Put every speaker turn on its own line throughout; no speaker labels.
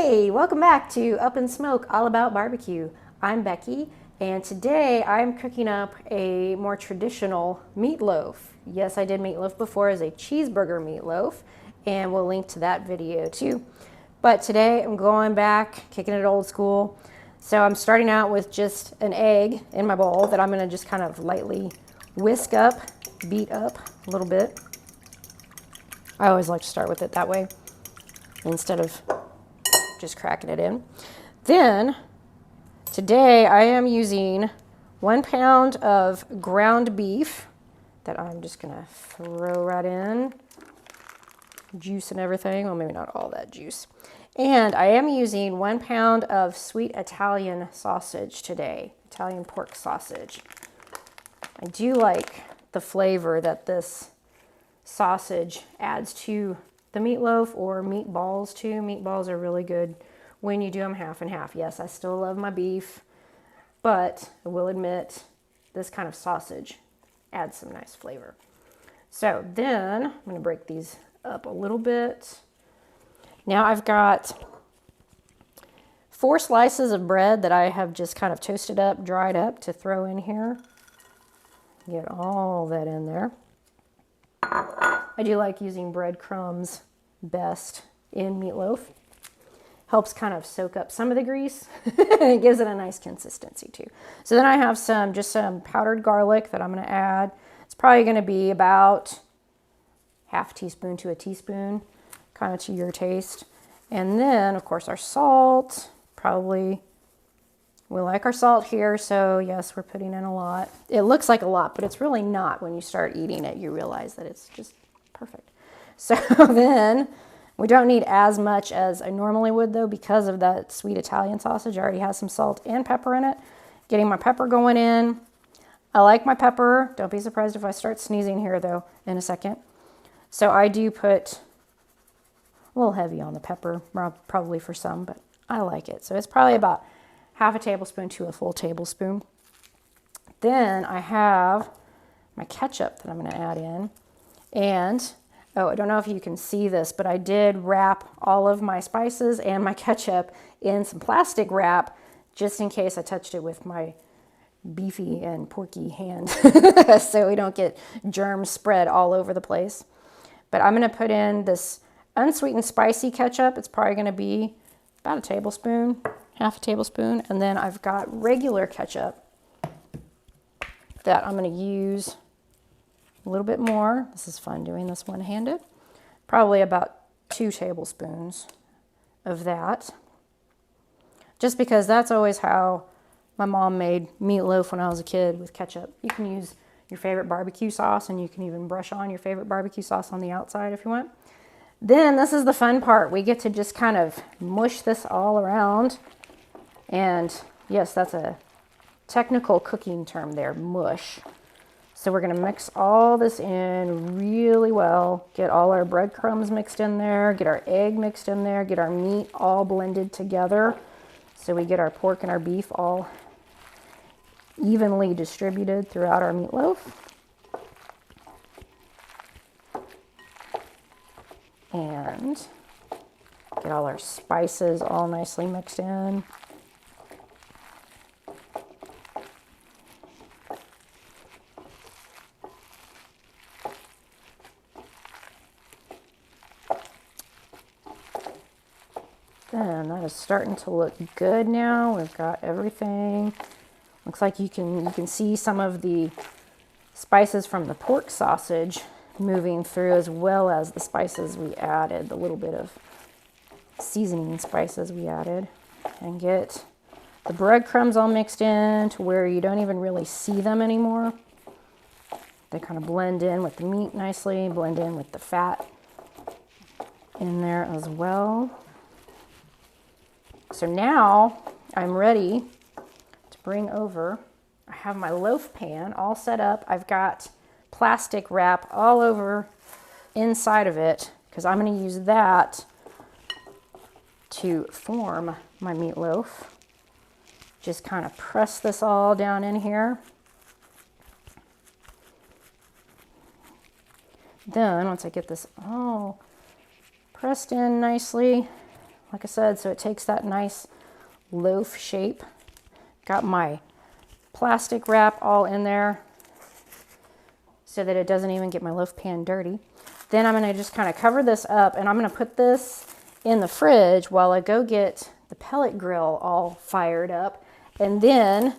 Hey, welcome back to Up in Smoke, all about barbecue. I'm Becky, and today I'm cooking up a more traditional meatloaf. Yes, I did meatloaf before as a cheeseburger meatloaf, and we'll link to that video too. But today I'm going back, kicking it old school. So I'm starting out with just an egg in my bowl that I'm gonna just kind of lightly whisk up, beat up a little bit. I always like to start with it that way instead of just cracking it in. Then today I am using 1 pound of ground beef that I'm just gonna throw right in. Juice and everything, well, maybe not all that juice. And I am using 1 pound of sweet Italian sausage today, Italian pork sausage. I do like the flavor that this sausage adds to the meatloaf or meatballs too. Meatballs are really good when you do them half and half. Yes, I still love my beef, but I will admit this kind of sausage adds some nice flavor. So then I'm going to break these up a little bit. Now I've got 4 slices of bread that I have just kind of toasted up, dried up to throw in here. Get all that in there. I do like using breadcrumbs best in meatloaf. Helps kind of soak up some of the grease. It gives it a nice consistency too. So then I have just some powdered garlic that I'm going to add. It's probably going to be about half a teaspoon to a teaspoon, kind of to your taste. And then, of course, our salt. Probably, we like our salt here, so yes, we're putting in a lot. It looks like a lot, but it's really not. When you start eating it, you realize that it's just perfect. So then, we don't need as much as I normally would though, because of that sweet Italian sausage. I already has some salt and pepper in it. Getting my pepper going in. I like my pepper. Don't be surprised if I start sneezing here though in a second. So I do put a little heavy on the pepper, probably for some, but I like it. So it's probably about half a tablespoon to a full tablespoon. Then I have my ketchup that I'm going to add in. And, oh, I don't know if you can see this, but I did wrap all of my spices and my ketchup in some plastic wrap just in case I touched it with my beefy and porky hand so we don't get germs spread all over the place. But I'm going to put in this unsweetened spicy ketchup. It's probably going to be about a tablespoon, half a tablespoon. And then I've got regular ketchup that I'm going to use a little bit more. This is fun doing this one-handed. Probably about 2 tablespoons of that. Just because that's always how my mom made meatloaf when I was a kid, with ketchup. You can use your favorite barbecue sauce, and you can even brush on your favorite barbecue sauce on the outside if you want. Then this is the fun part. We get to just kind of mush this all around. And yes, that's a technical cooking term there, mush. So we're going to mix all this in really well, get all our breadcrumbs mixed in there, get our egg mixed in there, get our meat all blended together. So we get our pork and our beef all evenly distributed throughout our meatloaf. And get all our spices all nicely mixed in. Then that is starting to look good now. We've got everything. Looks like you can see some of the spices from the pork sausage moving through, as well as the spices we added, the little bit of seasoning spices we added. And get the breadcrumbs all mixed in to where you don't even really see them anymore. They kind of blend in with the meat nicely, blend in with the fat in there as well. So now I'm ready to bring over. I have my loaf pan all set up. I've got plastic wrap all over inside of it because I'm going to use that to form my meatloaf. Just kind of press this all down in here. Then once I get this all pressed in nicely, like I said, so it takes that nice loaf shape. Got my plastic wrap all in there so that it doesn't even get my loaf pan dirty. Then I'm gonna just kind of cover this up, and I'm gonna put this in the fridge while I go get the pellet grill all fired up. And then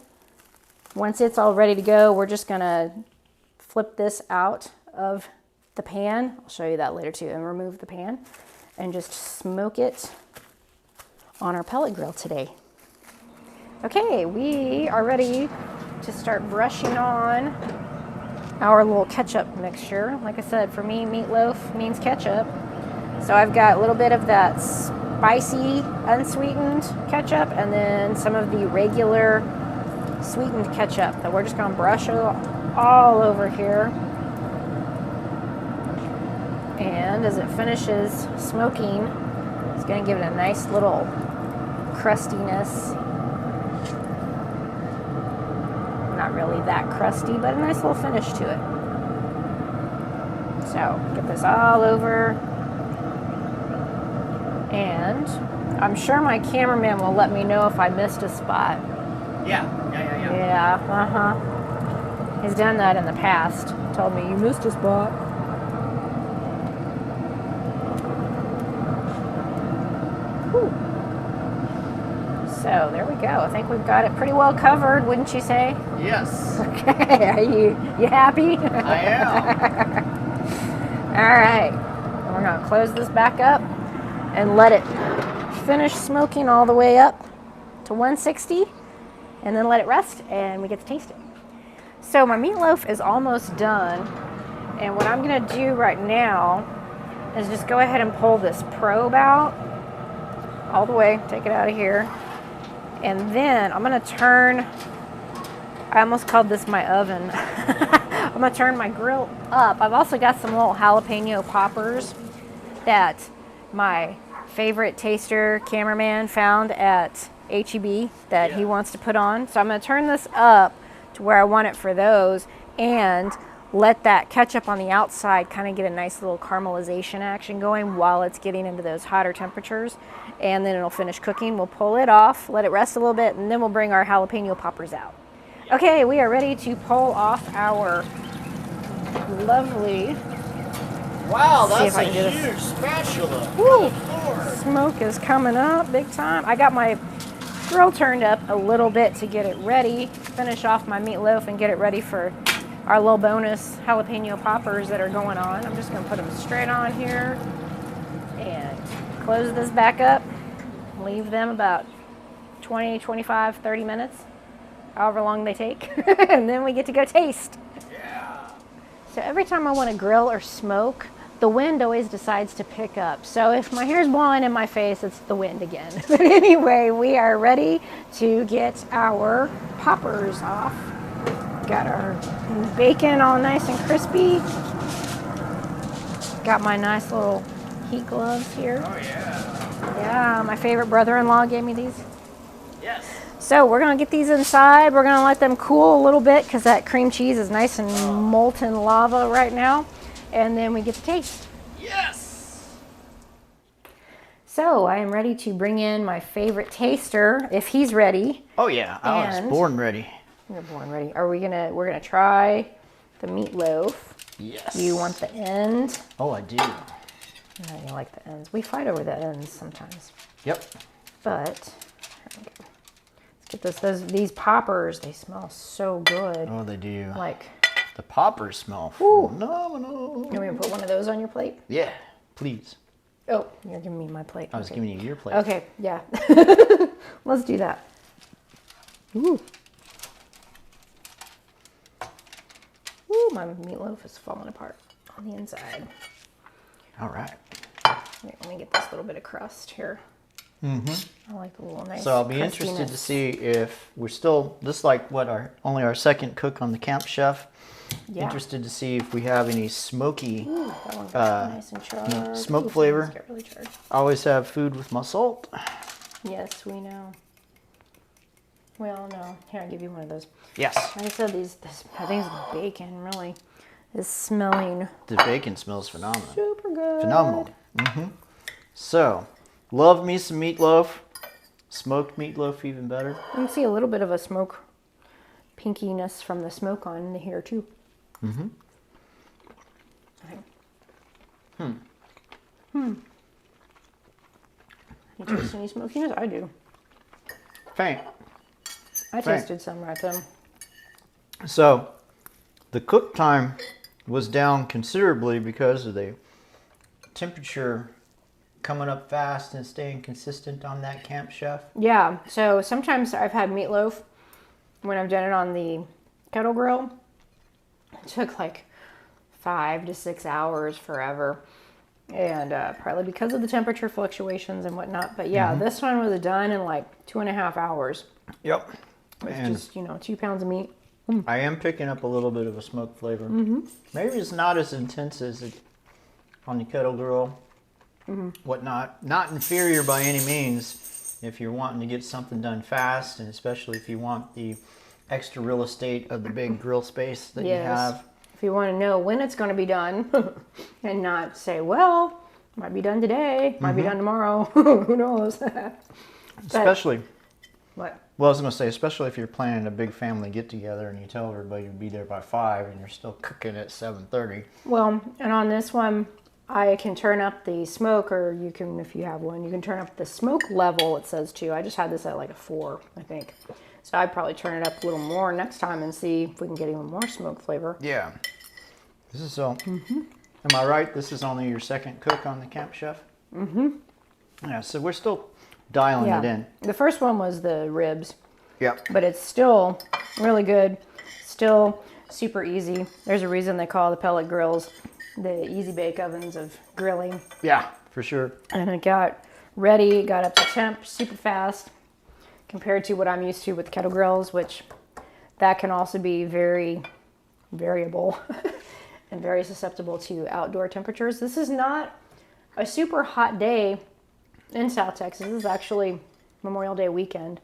once it's all ready to go, we're just gonna flip this out of the pan. I'll show you that later too, and remove the pan and just smoke it on our pellet grill today. Okay, we are ready to start brushing on our little ketchup mixture. Like I said, for me, meatloaf means ketchup. So I've got a little bit of that spicy, unsweetened ketchup, and then some of the regular sweetened ketchup that we're just gonna brush all over here. And as it finishes smoking, it's gonna give it a nice little crustiness. Not really that crusty, but a nice little finish to it. So get this all over. And I'm sure my cameraman will let me know if I missed a spot.
Yeah.
He's done that in the past. Told me, you missed a spot. Whew. So there we go. I think we've got it pretty well covered, wouldn't you say?
Yes.
Okay, are you happy?
I am.
All right, we're gonna close this back up and let it finish smoking all the way up to 160, and then let it rest, and we get to taste it. So my meatloaf is almost done, and what I'm gonna do right now is just go ahead and pull this probe out all the way, take it out of here, and then I'm gonna turn, I almost called this my oven. I'm gonna turn my grill up. I've also got some little jalapeno poppers that my favorite taster cameraman found at HEB that he wants to put on. So I'm gonna turn this up to where I want it for those, and let that ketchup on the outside kind of get a nice little caramelization action going while it's getting into those hotter temperatures, and then it'll finish cooking. We'll pull it off, let it rest a little bit, and then we'll bring our jalapeno poppers out. Okay, we are ready to pull off our lovely,
Wow, that's a huge spatula.
Woo! Smoke is coming up big time. I got my grill turned up a little bit to get it ready, finish off my meatloaf and get it ready for our little bonus jalapeno poppers that are going on. I'm just gonna put them straight on here and close this back up, leave them about 20, 25, 30 minutes, however long they take, and then we get to go taste.
Yeah.
So every time I want to grill or smoke, the wind always decides to pick up. So if my hair's blowing in my face, it's the wind again. But anyway, we are ready to get our poppers off. Got our bacon all nice and crispy. Got my nice little heat gloves here.
Oh yeah.
Yeah, my favorite brother-in-law gave me these.
Yes.
So we're gonna get these inside. We're gonna let them cool a little bit because that cream cheese is nice and molten lava right now. And then we get to taste.
Yes.
So I am ready to bring in my favorite taster if he's ready.
Oh yeah, I was born ready.
You're born ready. We're gonna try the meatloaf.
Yes.
You want the end?
Oh, I do.
Yeah, you like the ends. We fight over the ends sometimes.
Yep.
But let's get these poppers. They smell so good.
Oh, they do.
Like.
The poppers smell
Ooh.
phenomenal.
You want me to put one of those on your plate?
Yeah, please.
Oh, you're giving me my plate.
I was giving you your plate.
Okay, yeah. Let's do that. Ooh. Ooh, my meatloaf is falling apart on the inside.
All right.
Here, let me get this little bit of crust here. I like the little nice.
So I'll be interested to see if we're still, this is like what, only our second cook on the Canp Chef. Yeah. Interested to see if we have any smoky
nice and charred.
Smoke flavor.
Get really charred.
I always have food with my salt.
Yes, we know. Well, no. Here, I'll give you one of those.
Yes.
Like I said, I think this bacon really is smelling.
The bacon smells phenomenal.
Super good.
Phenomenal. So, Love me some meatloaf. Smoked meatloaf even better.
You can see a little bit of a smoke pinkiness from the smoke on here too.
Mm-hmm.
Okay. You taste any smokiness? I do.
Faint.
I tasted some right then.
So, the cook time was down considerably because of the temperature coming up fast and staying consistent on that Canp Chef.
Yeah, so sometimes I've had meatloaf when I've done it on the kettle grill. It took like 5 to 6 hours forever. And partly because of the temperature fluctuations and whatnot. But yeah, this one was done in like 2.5 hours.
Yep.
With just, 2 pounds of meat.
I am picking up a little bit of a smoke flavor. Maybe it's not as intense as it on the kettle grill, whatnot. Not inferior by any means if you're wanting to get something done fast, and especially if you want the extra real estate of the big grill space that you have.
If you want to know when it's going to be done and not say, well, might be done today, might be done tomorrow, who knows.
Especially,
what?
Well, I was going to say, especially if you're planning a big family get-together and you tell everybody to be there by 5 and you're still cooking at 7:30.
Well, and on this one, I can turn up the smoke, or you can, if you have one, you can turn up the smoke level, it says too. I just had this at like a 4, I think. So I'd probably turn it up a little more next time and see if we can get even more smoke flavor.
Yeah. This is so. Am I right? This is only your second cook on the Canp Chef? Yeah, so we're still dialing it in.
The first one was the ribs.
Yep.
But it's still really good. Still super easy. There's a reason they call the pellet grills the easy bake ovens of grilling.
Yeah, for sure.
And it got ready, got up to temp super fast compared to what I'm used to with kettle grills, which that can also be very variable and very susceptible to outdoor temperatures. This is not a super hot day in South Texas. This is actually Memorial Day weekend.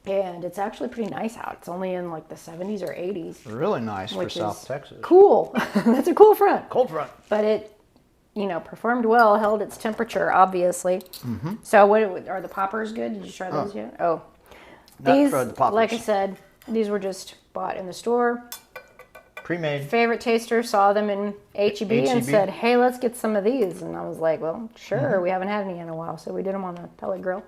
And it's actually pretty nice out. It's only in like the 70s or 80s.
Really nice for South Texas.
Cool. That's a cool front.
Cold front.
But it, performed well, held its temperature, obviously. So what are the poppers good? Did you try those yet? Oh. These,
tried the poppers.
like I said, these were just bought in the store.
Pre-made.
Favorite taster saw them in HEB and said, hey, let's get some of these. And I was like, well, sure. We haven't had any in a while. So we did them on the pellet grill.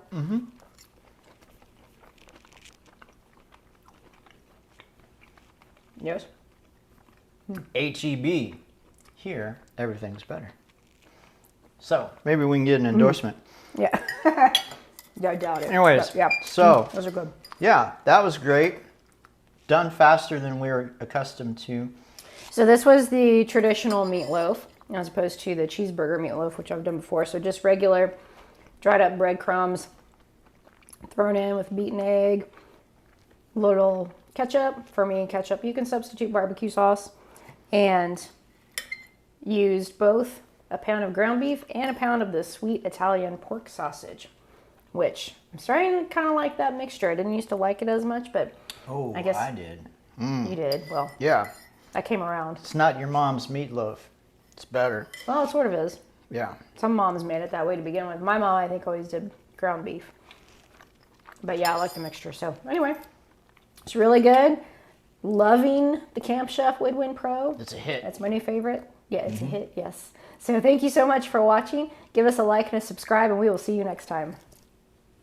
Yes.
HEB. Here, everything's better. So, maybe we can get an endorsement.
Yeah. I doubt it.
Anyways,
but, yeah.
so.
Those are good.
Yeah, that was great. Done faster than we were accustomed to.
So this was the traditional meatloaf as opposed to the cheeseburger meatloaf, which I've done before. So just regular dried up breadcrumbs thrown in with beaten egg, little ketchup. For me, ketchup. You can substitute barbecue sauce. And used both a pound of ground beef and a pound of the sweet Italian pork sausage, which I'm starting to kind of like that mixture. I didn't used to like it as much, but I guess
I did.
you did. Well,
Yeah.
I came around.
It's not your mom's meatloaf. It's better.
Well, it sort of is.
Yeah.
Some moms made it that way to begin with. My mom, I think, always did ground beef. But yeah, I like the mixture. So anyway, it's really good. Loving the Canp Chef Woodwind Pro.
It's a hit.
That's my new favorite. Yeah, it's a hit, yes. So thank you so much for watching. Give us a like and a subscribe, and we will see you next time.